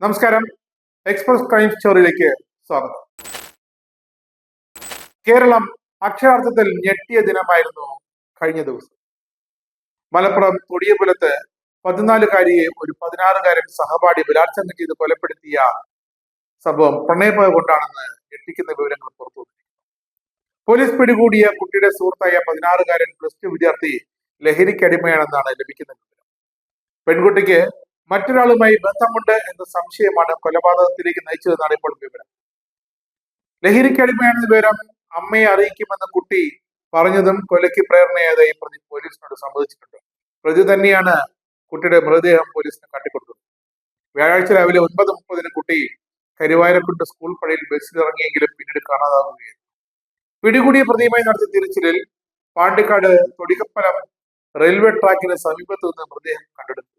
നമസ്കാരം. Express crime സ്റ്റോറിയിലേക്ക് സ്വാഗതം. കേരളം അക്ഷരാർത്ഥത്തിൽ ഞെട്ടിയ ദിനമായിരുന്നു കഴിഞ്ഞ ദിവസം. മലപ്പുറം തൊടിയപുലത്ത് 14-കാരിയെ ഒരു 16-കാരൻ സഹപാഠി ബലാത്സംഗം ചെയ്ത് കൊലപ്പെടുത്തിയ സംഭവം പ്രണയപ്പക കൊണ്ടാണെന്ന് ഞെട്ടിക്കുന്ന വിവരങ്ങൾ പുറത്തു വന്നിരിക്കുന്നു. പോലീസ് പിടികൂടിയ കുട്ടിയുടെ സുഹൃത്തായ 16-കാരൻ +2 വിദ്യാർത്ഥി ലഹരിക്കടിമയാണെന്നാണ് ലഭിക്കുന്ന വിവരം. പെൺകുട്ടിക്ക് മറ്റൊരാളുമായി ബന്ധമുണ്ട് എന്ന സംശയമാണ് കൊലപാതകത്തിലേക്ക് നയിച്ചതെന്നാണ് ഇപ്പോൾ വിവരം. ലഹരിക്കടിമയാണെന്ന വിവരം അമ്മയെ അറിയിക്കുമെന്ന് കുട്ടി പറഞ്ഞതും കൊലയ്ക്ക് പ്രേരണയായതായി പ്രതി പോലീസിനോട് സമ്മതിച്ചിട്ടുണ്ട്. പ്രതി തന്നെയാണ് കുട്ടിയുടെ മൃതദേഹം പോലീസിന് കാട്ടിക്കൊടുത്തത്. വ്യാഴാഴ്ച രാവിലെ 9:30 കുട്ടി കരുവാരക്കുണ്ട് സ്കൂൾ പടിയിൽ ബസ്സിലിറങ്ങിയെങ്കിലും പിന്നീട് കാണാതാവുകയായിരുന്നു. പിടികൂടിയ പ്രതിയുമായി നടത്തിയ തിരച്ചിലിൽ പാണ്ടിക്കാട് തൊടികപ്പലം റെയിൽവേ ട്രാക്കിന് സമീപത്ത് നിന്ന് മൃതദേഹം കണ്ടെടുക്കുകയായിരുന്നു.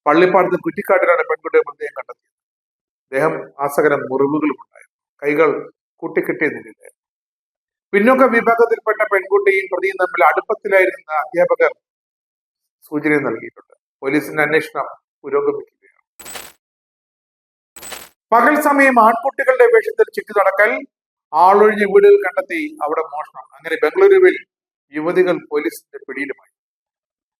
പള്ളിപ്പാടത്ത് കുറ്റിക്കാട്ടിലാണ് പെൺകുട്ടിയുടെ മൃതദേഹം കണ്ടെത്തിയത്. ദേഹം ആസകലം മുറിവുകളും ഉണ്ടായിരുന്നു. കൈകൾ കൂട്ടിക്കെട്ടിയ നിലയിലായിരുന്നു. പിന്നോക്ക വിഭാഗത്തിൽപ്പെട്ട പെൺകുട്ടിയും പ്രതിയും തമ്മിൽ അടുപ്പത്തിലായിരുന്ന അധ്യാപകർ സൂചന നൽകിയിട്ടുണ്ട്. പോലീസിന്റെ അന്വേഷണം പുരോഗമിക്കുകയാണ്. പകൽ സമയം ആൺകുട്ടികളുടെ വേഷത്തിൽ ചുറ്റി നടക്കൽ, ആളൊഴിഞ്ഞ വീടുകൾ കണ്ടെത്തി അവിടെ മോഷണം. അങ്ങനെ ബംഗളൂരുവിൽ യുവതികൾ പോലീസിന്റെ പിടിയിലുമായി.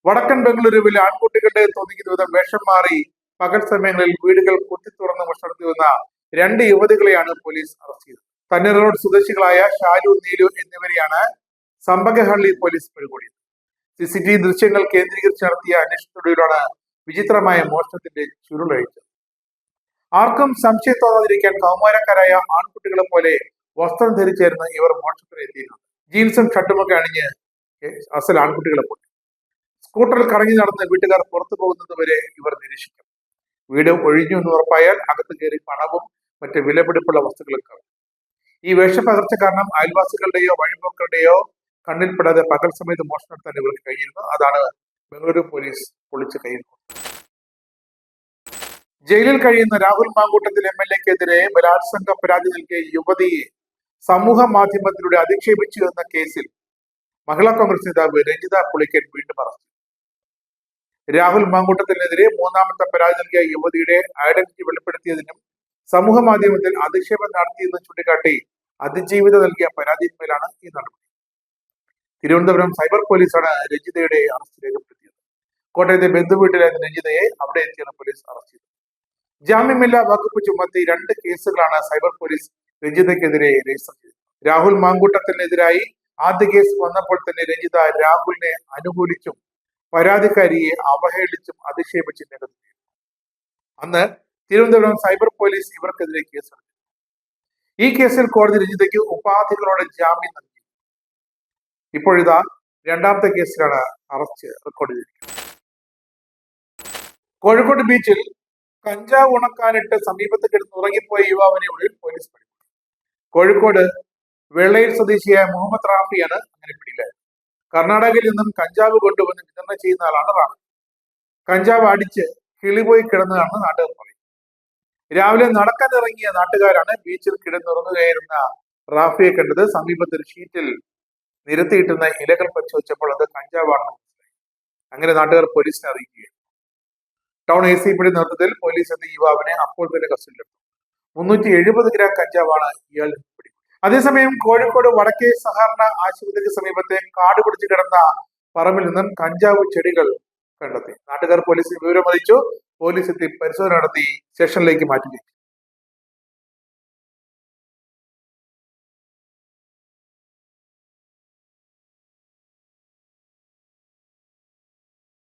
വടക്കൻ ബംഗളൂരുവിൽ ആൺകുട്ടികളുടെ തോന്നിക്കുന്ന വിധം വേഷം മാറി പകൽ സമയങ്ങളിൽ വീടുകൾ കുത്തിത്തുറന്ന് മോഷണം വന്ന 2 യുവതികളെയാണ് പോലീസ് അറസ്റ്റ് ചെയ്തത്. തന്നൂർ റോഡ് സ്വദേശികളായ ഷാലു, നീലു എന്നിവരെയാണ് സമ്പകഹള്ളി പോലീസ് പിടികൂടിയത്. CCTV ദൃശ്യങ്ങൾ കേന്ദ്രീകരിച്ച് നടത്തിയ അന്വേഷണത്തിലൂടെയാണ് വിചിത്രമായ മോഷണത്തിന്റെ ചുരുളഴിച്ചത്. ആർക്കും സംശയം തോന്നാതിരിക്കാൻ കൗമാരക്കാരായ ആൺകുട്ടികളെ പോലെ വസ്ത്രം ധരിച്ചായിരുന്നു ഇവർ മോഷണത്തിന് എത്തിയിരുന്നത്. ജീൻസും ഷർട്ടുമൊക്കെ അണിഞ്ഞ് അസൽ ആൺകുട്ടികളെ പോലെ സ്കൂട്ടറിൽ കറങ്ങി നടന്ന് വീട്ടുകാർ പുറത്തു പോകുന്നത് വരെ ഇവർ നിരീക്ഷിക്കും. വീട് ഒഴിഞ്ഞു എന്ന് ഉറപ്പായാൽ അകത്ത് കയറി പണവും മറ്റ് വിലപിടിപ്പുള്ള വസ്തുക്കളും കളയും. ഈ വേഷപ്പകർച്ച കാരണം അയൽവാസികളുടെയോ വഴിപോക്കരുടെയോ കണ്ണിൽപ്പെടാതെ പകൽ സമയത്ത് മോഷണം നടത്താൻ ഇവർക്ക് കഴിഞ്ഞിരുന്നു. അതാണ് ബംഗളൂരു പോലീസ് പൊളിച്ച് കയ്യിൽ കൊടുത്തത്. ജയിലിൽ കഴിയുന്ന രാഹുൽ മാങ്കൂട്ടത്തിൽ MLA-ക്കെതിരെ ബലാത്സംഗ പരാതി നൽകിയ യുവതിയെ സമൂഹ മാധ്യമത്തിലൂടെ അധിക്ഷേപിച്ചു എന്ന കേസിൽ മഹിളാ കോൺഗ്രസ് നേതാവ് രഞ്ജിത പുളിക്കൻ വീണ്ടും അറസ്റ്റ്. രാഹുൽ മാങ്കൂട്ടത്തിനെതിരെ 3ാമത്തെ പരാതി നൽകിയ യുവതിയുടെ ഐഡന്റിറ്റി വെളിപ്പെടുത്തിയതിനും സമൂഹ മാധ്യമത്തിൽ അധിക്ഷേപം നടത്തിയെന്ന് ചൂണ്ടിക്കാട്ടി അതിജീവിത നൽകിയ പരാതിയിന്മേലാണ് ഈ നടപടി. തിരുവനന്തപുരം സൈബർ പോലീസാണ് രഞ്ജിതയുടെ അറസ്റ്റ് രേഖപ്പെടുത്തിയത്. കോട്ടയത്തെ ബന്ധുവീട്ടിലായിരുന്ന രഞ്ജിതയെ അവിടെ എത്തിയാണ് പോലീസ് അറസ്റ്റ് ചെയ്തത്. ജാമ്യമില്ലാ വകുപ്പ് ചുമത്തി 2 കേസുകളാണ് സൈബർ പോലീസ് രഞ്ജിതയ്ക്കെതിരെ രജിസ്റ്റർ ചെയ്തത്. രാഹുൽ മാങ്കൂട്ടത്തിനെതിരായി ആദ്യ കേസ് വന്നപ്പോൾ തന്നെ രഞ്ജിത രാഹുലിനെ അനുകൂലിച്ചും പരാതിക്കാരിയെ അവഹേളിച്ചും അധിക്ഷേപിച്ചും രംഗത്തെത്തി. അന്ന് തിരുവനന്തപുരം സൈബർ പോലീസ് ഇവർക്കെതിരെ കേസെടുത്തു. ഈ കേസിൽ കോടതി രഞ്ജിതയ്ക്ക് ഉപാധികളോടെ ജാമ്യം നൽകി. ഇപ്പോഴിതാ 2ാമത്തെ കേസിലാണ് അറസ്റ്റ് റെക്കോർഡ് ചെയ്തിരിക്കുന്നത്. കോഴിക്കോട് ബീച്ചിൽ കഞ്ചാവ് ഉണക്കാനിട്ട് സമീപത്ത് കിടന്ന് ഉറങ്ങിപ്പോയ യുവാവിനെ ഉള്ളിൽ പോലീസ് പിടികൂടി. കോഴിക്കോട് വെള്ളയിൽ സ്വദേശിയായ മുഹമ്മദ് റാഫിയാണ് അങ്ങനെ പിടിയിലായത്. കർണാടകയിൽ നിന്നും കഞ്ചാവ് കൊണ്ടുവന്ന് വിതരണം ചെയ്യുന്ന ആളാണ് റാഫി. കഞ്ചാവ് അടിച്ച് കിളിപോയി കിടന്നതാണെന്ന് നാട്ടുകാർ പറയും. രാവിലെ നടക്കാനിറങ്ങിയ നാട്ടുകാരാണ് ബീച്ചിൽ കിടന്നുറങ്ങുകയായിരുന്ന റാഫിയെ കണ്ടത്. സമീപത്ത് ഒരു ഷീറ്റിൽ നിരത്തിയിട്ടുന്ന ഇലകൾ പരിശോധിച്ചപ്പോൾ അത് കഞ്ചാവാണെന്ന് മനസ്സിലായി. അങ്ങനെ നാട്ടുകാർ പോലീസിനെ അറിയിക്കുകയാണ്. ടൗൺ ACPയുടെ നേതൃത്വത്തിൽ പോലീസ് എത്തി യുവാവിനെ അപ്പോൾ തന്നെ കസ്റ്റഡിയിലെടുത്തു. 370 ഗ്രാം കഞ്ചാവാണ് ഇയാൾ പിടികൂടിയത്. അതേസമയം കോഴിക്കോട് വടക്കേ സഹകരണ ആശുപത്രിക്ക് സമീപത്തെ കാട് പിടിച്ചു കിടന്ന പറമ്പിൽ നിന്നും കഞ്ചാവ് ചെടികൾ കണ്ടെത്തി. നാട്ടുകാർ പോലീസിന് വിവരം അറിയിച്ചു. പോലീസ് എത്തി പരിശോധന നടത്തി സ്റ്റേഷനിലേക്ക് മാറ്റി.